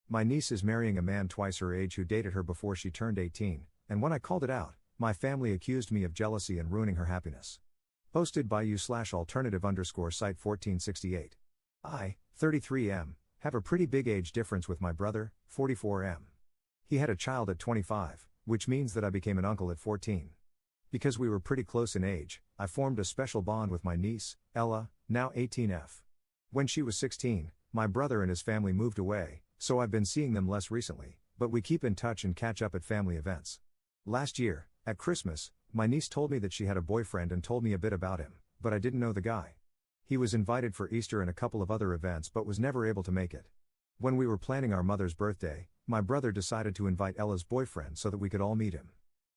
My niece is marrying a man twice her age who dated her before she turned 18, and when I called it out, my family accused me of jealousy and ruining her happiness. Posted by you/alternative_site 1468. I, 33M, have a pretty big age difference with my brother, 44M. He had a child at 25, which means that I became an uncle at 14. Because we were pretty close in age, I formed a special bond with my niece, Ella, now 18F. When she was 16, my brother and his family moved away, so I've been seeing them less recently, but we keep in touch and catch up at family events. Last year, at Christmas, my niece told me that she had a boyfriend and told me a bit about him, but I didn't know the guy. He was invited for Easter and a couple of other events but was never able to make it. When we were planning our mother's birthday, my brother decided to invite Ella's boyfriend so that we could all meet him.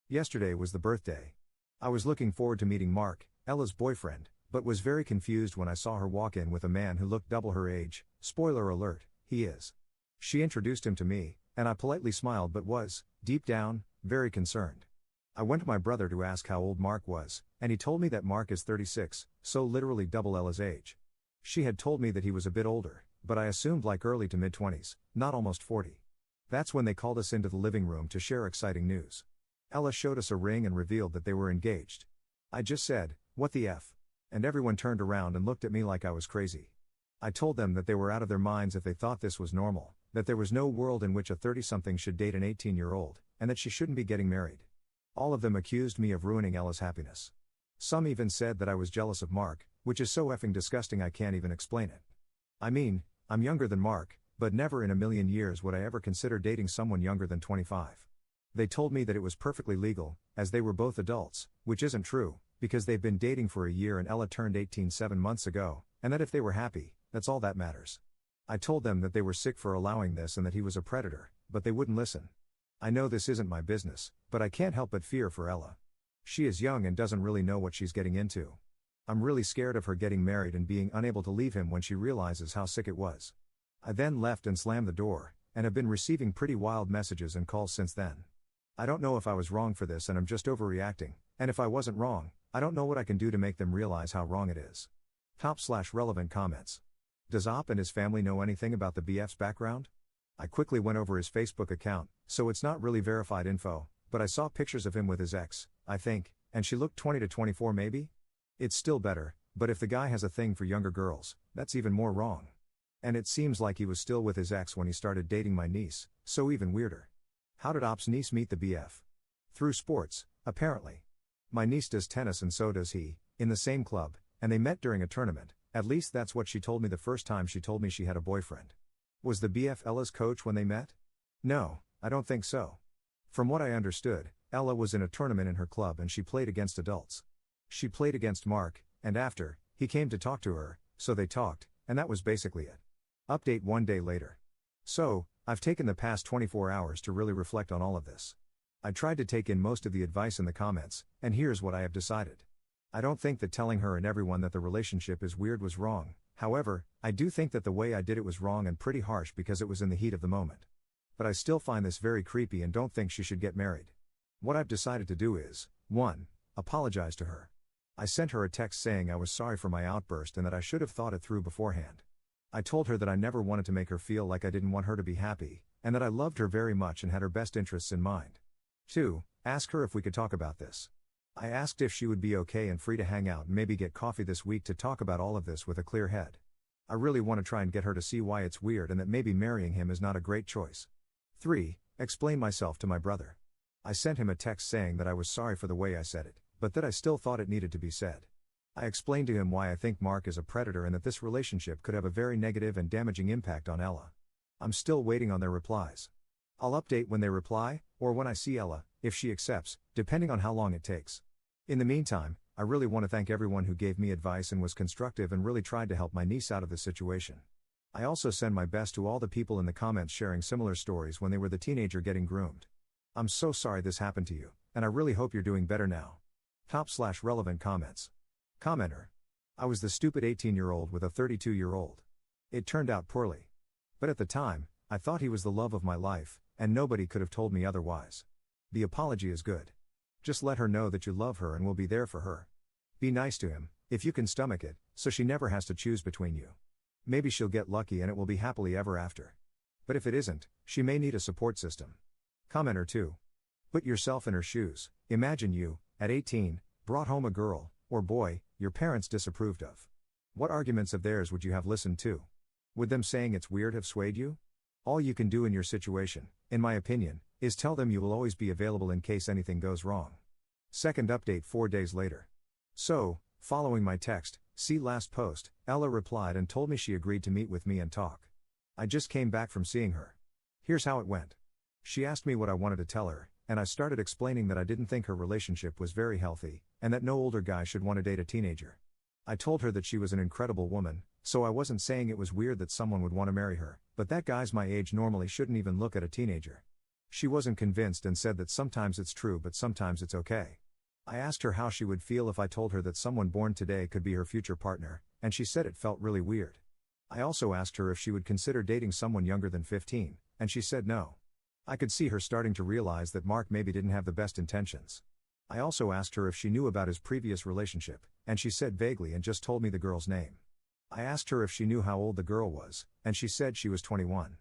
Yesterday was the birthday. I was looking forward to meeting Mark, Ella's boyfriend, but was very confused when I saw her walk in with a man who looked double her age. Spoiler alert, he is. She introduced him to me, and I politely smiled but was, deep down, very concerned. I went to my brother to ask how old Mark was, and he told me that Mark is 36, so literally double Ella's age. She had told me that he was a bit older, but I assumed like early to mid-20s, not almost 40. That's when they called us into the living room to share exciting news. Ella showed us a ring and revealed that they were engaged. I just said, "What the F?" And everyone turned around and looked at me like I was crazy. I told them that they were out of their minds if they thought this was normal, that there was no world in which a 30-something should date an 18-year-old, and that she shouldn't be getting married. All of them accused me of ruining Ella's happiness. Some even said that I was jealous of Mark, which is so effing disgusting I can't even explain it. I mean, I'm younger than Mark, but never in a million years would I ever consider dating someone younger than 25. They told me that it was perfectly legal, as they were both adults, which isn't true, because they've been dating for a year and Ella turned 18 7 months ago, and that if they were happy, that's all that matters. I told them that they were sick for allowing this and that he was a predator, but they wouldn't listen. I know this isn't my business, but I can't help but fear for Ella. She is young and doesn't really know what she's getting into. I'm really scared of her getting married and being unable to leave him when she realizes how sick it was. I then left and slammed the door, and have been receiving pretty wild messages and calls since then. I don't know if I was wrong for this and I'm just overreacting, and if I wasn't wrong, I don't know what I can do to make them realize how wrong it is. Top/relevant comments. Does Op and his family know anything about the BF's background? I quickly went over his Facebook account, so it's not really verified info, but I saw pictures of him with his ex, I think, and she looked 20 to 24 maybe? It's still better, but if the guy has a thing for younger girls, that's even more wrong. And it seems like he was still with his ex when he started dating my niece, so even weirder. How did Op's niece meet the BF? Through sports, apparently. My niece does tennis and so does he, in the same club, and they met during a tournament, at least that's what she told me the first time she told me she had a boyfriend. Was the BF Ella's coach when they met? No, I don't think so. From what I understood, Ella was in a tournament in her club and she played against adults. She played against Mark, and after, he came to talk to her, so they talked, and that was basically it. Update 1 day later. So, I've taken the past 24 hours to really reflect on all of this. I tried to take in most of the advice in the comments, and here's what I have decided. I don't think that telling her and everyone that the relationship is weird was wrong. However, I do think that the way I did it was wrong and pretty harsh because it was in the heat of the moment. But I still find this very creepy and don't think she should get married. What I've decided to do is, 1. Apologize to her. I sent her a text saying I was sorry for my outburst and that I should have thought it through beforehand. I told her that I never wanted to make her feel like I didn't want her to be happy, and that I loved her very much and had her best interests in mind. 2. Ask her if we could talk about this. I asked if she would be okay and free to hang out and maybe get coffee this week to talk about all of this with a clear head. I really want to try and get her to see why it's weird and that maybe marrying him is not a great choice. 3. Explain myself to my brother. I sent him a text saying that I was sorry for the way I said it, but that I still thought it needed to be said. I explained to him why I think Mark is a predator and that this relationship could have a very negative and damaging impact on Ella. I'm still waiting on their replies. I'll update when they reply, or when I see Ella, if she accepts, depending on how long it takes. In the meantime, I really want to thank everyone who gave me advice and was constructive and really tried to help my niece out of this situation. I also send my best to all the people in the comments sharing similar stories when they were the teenager getting groomed. I'm so sorry this happened to you, and I really hope you're doing better now. Top/relevant comments. Commenter. I was the stupid 18-year-old with a 32-year-old. It turned out poorly. But at the time, I thought he was the love of my life, and nobody could have told me otherwise. The apology is good. Just let her know that you love her and will be there for her. Be nice to him, if you can stomach it, so she never has to choose between you. Maybe she'll get lucky and it will be happily ever after. But if it isn't, she may need a support system. Commenter 2. Put yourself in her shoes. Imagine you, at 18, brought home a girl, or boy, your parents disapproved of. What arguments of theirs would you have listened to? Would them saying it's weird have swayed you? All you can do in your situation, in my opinion, is tell them you will always be available in case anything goes wrong. Second update 4 days later. So, following my text, see last post, Ella replied and told me she agreed to meet with me and talk. I just came back from seeing her. Here's how it went. She asked me what I wanted to tell her, and I started explaining that I didn't think her relationship was very healthy, and that no older guy should want to date a teenager. I told her that she was an incredible woman, so I wasn't saying it was weird that someone would want to marry her, but that guys my age normally shouldn't even look at a teenager. She wasn't convinced and said that sometimes it's true but sometimes it's okay. I asked her how she would feel if I told her that someone born today could be her future partner, and she said it felt really weird. I also asked her if she would consider dating someone younger than 15, and she said no. I could see her starting to realize that Mark maybe didn't have the best intentions. I also asked her if she knew about his previous relationship, and she said vaguely and just told me the girl's name. I asked her if she knew how old the girl was, and she said she was 21.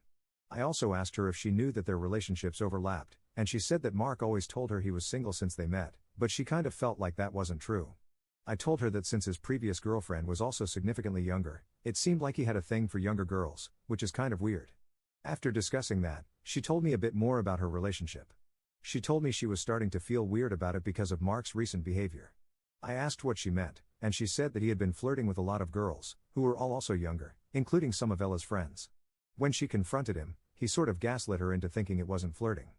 I also asked her if she knew that their relationships overlapped, and she said that Mark always told her he was single since they met, but she kind of felt like that wasn't true. I told her that since his previous girlfriend was also significantly younger, it seemed like he had a thing for younger girls, which is kind of weird. After discussing that, she told me a bit more about her relationship. She told me she was starting to feel weird about it because of Mark's recent behavior. I asked what she meant, and she said that he had been flirting with a lot of girls, who were all also younger, including some of Ella's friends. When she confronted him, he sort of gaslit her into thinking it wasn't flirting.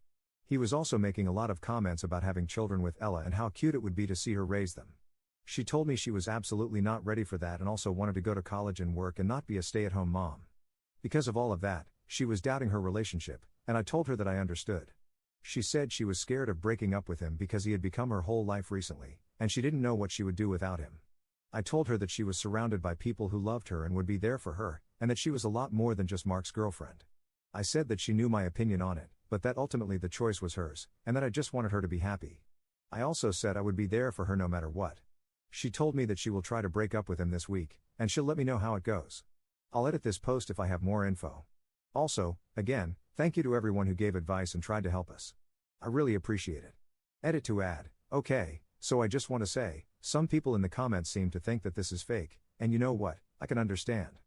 He was also making a lot of comments about having children with Ella and how cute it would be to see her raise them. She told me she was absolutely not ready for that and also wanted to go to college and work and not be a stay-at-home mom. Because of all of that, she was doubting her relationship, and I told her that I understood. She said she was scared of breaking up with him because he had become her whole life recently, and she didn't know what she would do without him. I told her that she was surrounded by people who loved her and would be there for her, and that she was a lot more than just Mark's girlfriend. I said that she knew my opinion on it, but that ultimately the choice was hers, and that I just wanted her to be happy. I also said I would be there for her no matter what. She told me that she will try to break up with him this week, and she'll let me know how it goes. I'll edit this post if I have more info. Also, again, thank you to everyone who gave advice and tried to help us. I really appreciate it. Edit to add, okay, so I just want to say, some people in the comments seem to think that this is fake, and you know what, I can understand.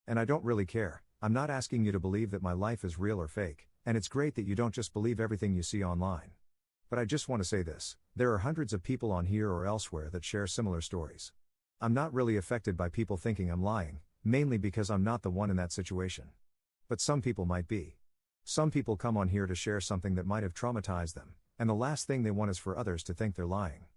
And I don't really care. I'm not asking you to believe that my life is real or fake, and it's great that you don't just believe everything you see online. But I just want to say this, there are hundreds of people on here or elsewhere that share similar stories. I'm not really affected by people thinking I'm lying, mainly because I'm not the one in that situation. But some people might be. Some people come on here to share something that might have traumatized them, and the last thing they want is for others to think they're lying.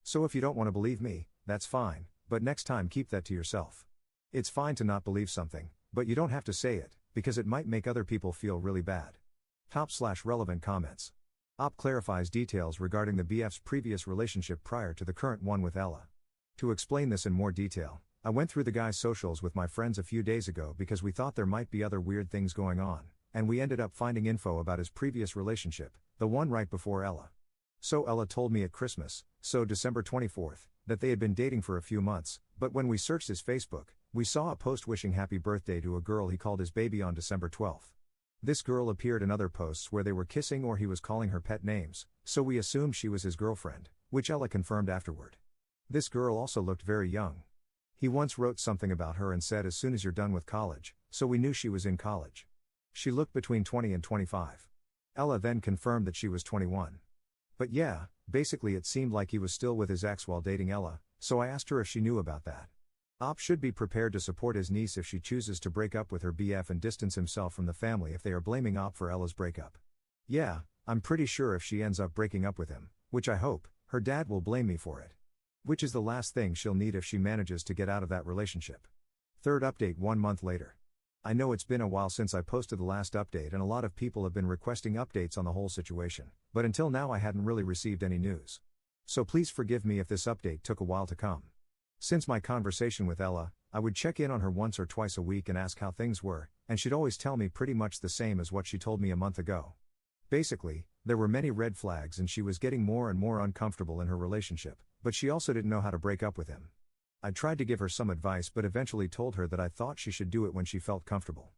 So if you don't want to believe me, that's fine, but next time keep that to yourself. It's fine to not believe something, but you don't have to say it, because it might make other people feel really bad. Top/relevant comments. Op clarifies details regarding the BF's previous relationship prior to the current one with Ella. To explain this in more detail, I went through the guy's socials with my friends a few days ago because we thought there might be other weird things going on, and we ended up finding info about his previous relationship, the one right before Ella. So Ella told me at Christmas, so December 24th, that they had been dating for a few months, but when we searched his Facebook, we saw a post wishing happy birthday to a girl he called his baby on December 12th. This girl appeared in other posts where they were kissing or he was calling her pet names, so we assumed she was his girlfriend, which Ella confirmed afterward. This girl also looked very young. He once wrote something about her and said as soon as you're done with college, so we knew she was in college. She looked between 20 and 25. Ella then confirmed that she was 21. But yeah, basically it seemed like he was still with his ex while dating Ella, so I asked her if she knew about that. Op should be prepared to support his niece if she chooses to break up with her BF and distance himself from the family if they are blaming Op for Ella's breakup. Yeah, I'm pretty sure if she ends up breaking up with him, which I hope, her dad will blame me for it. Which is the last thing she'll need if she manages to get out of that relationship. Third update 1 month later. I know it's been a while since I posted the last update and a lot of people have been requesting updates on the whole situation, but until now I hadn't really received any news. So please forgive me if this update took a while to come. Since my conversation with Ella, I would check in on her once or twice a week and ask how things were, and she'd always tell me pretty much the same as what she told me a month ago. Basically, there were many red flags and she was getting more and more uncomfortable in her relationship, but she also didn't know how to break up with him. I tried to give her some advice but eventually told her that I thought she should do it when she felt comfortable.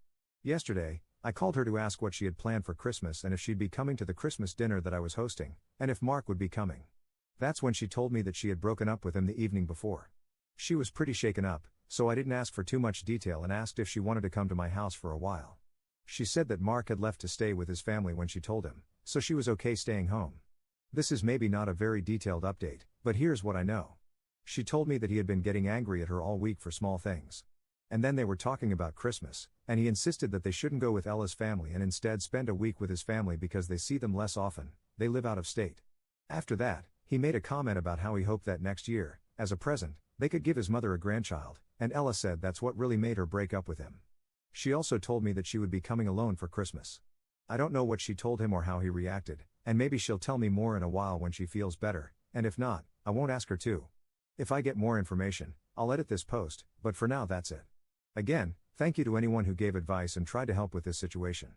Yesterday, I called her to ask what she had planned for Christmas and if she'd be coming to the Christmas dinner that I was hosting, and if Mark would be coming. That's when she told me that she had broken up with him the evening before. She was pretty shaken up, so I didn't ask for too much detail and asked if she wanted to come to my house for a while. She said that Mark had left to stay with his family when she told him, so she was okay staying home. This is maybe not a very detailed update, but here's what I know. She told me that he had been getting angry at her all week for small things. And then they were talking about Christmas, and he insisted that they shouldn't go with Ella's family and instead spend a week with his family because they see them less often, they live out of state. After that, he made a comment about how he hoped that next year, as a present, they could give his mother a grandchild, and Ella said that's what really made her break up with him. She also told me that she would be coming alone for Christmas. I don't know what she told him or how he reacted, and maybe she'll tell me more in a while when she feels better, and if not, I won't ask her to. If I get more information, I'll edit this post, but for now that's it. Again, thank you to anyone who gave advice and tried to help with this situation.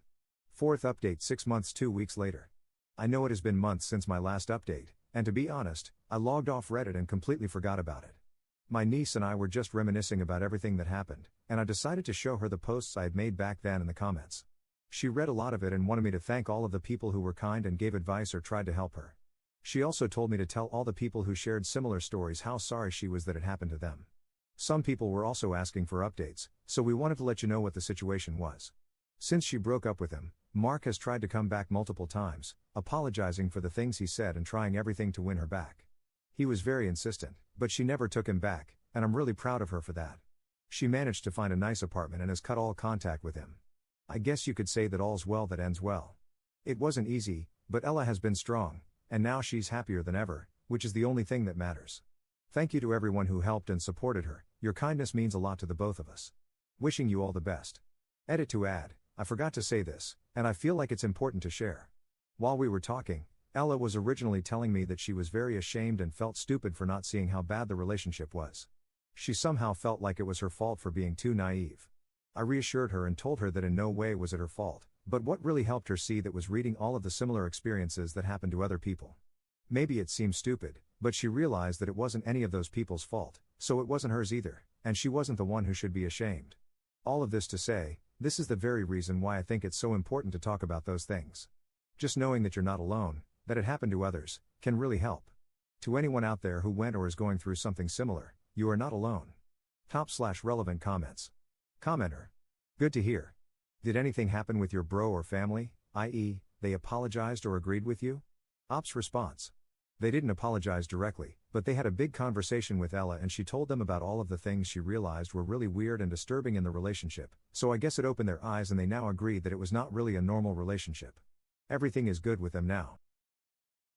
Fourth update 6 months 2 weeks later. I know it has been months since my last update, and to be honest, I logged off Reddit and completely forgot about it. My niece and I were just reminiscing about everything that happened, and I decided to show her the posts I had made back then in the comments. She read a lot of it and wanted me to thank all of the people who were kind and gave advice or tried to help her. She also told me to tell all the people who shared similar stories how sorry she was that it happened to them. Some people were also asking for updates, so we wanted to let you know what the situation was. Since she broke up with him, Mark has tried to come back multiple times, apologizing for the things he said and trying everything to win her back. He was very insistent, but she never took him back, and I'm really proud of her for that. She managed to find a nice apartment and has cut all contact with him. I guess you could say that all's well that ends well. It wasn't easy, but Ella has been strong, and now she's happier than ever, which is the only thing that matters. Thank you to everyone who helped and supported her, your kindness means a lot to the both of us. Wishing you all the best. Edit to add, I forgot to say this, and I feel like it's important to share. While we were talking, Ella was originally telling me that she was very ashamed and felt stupid for not seeing how bad the relationship was. She somehow felt like it was her fault for being too naive. I reassured her and told her that in no way was it her fault, but what really helped her see that was reading all of the similar experiences that happened to other people. Maybe it seemed stupid, but she realized that it wasn't any of those people's fault, so it wasn't hers either, and she wasn't the one who should be ashamed. All of this to say, this is the very reason why I think it's so important to talk about those things. Just knowing that you're not alone, that it happened to others, can really help. To anyone out there who went or is going through something similar, you are not alone. Top/relevant comments. Commenter. Good to hear. Did anything happen with your bro or family, i.e., they apologized or agreed with you? Ops response. They didn't apologize directly, but they had a big conversation with Ella and she told them about all of the things she realized were really weird and disturbing in the relationship, so I guess it opened their eyes and they now agree that it was not really a normal relationship. Everything is good with them now.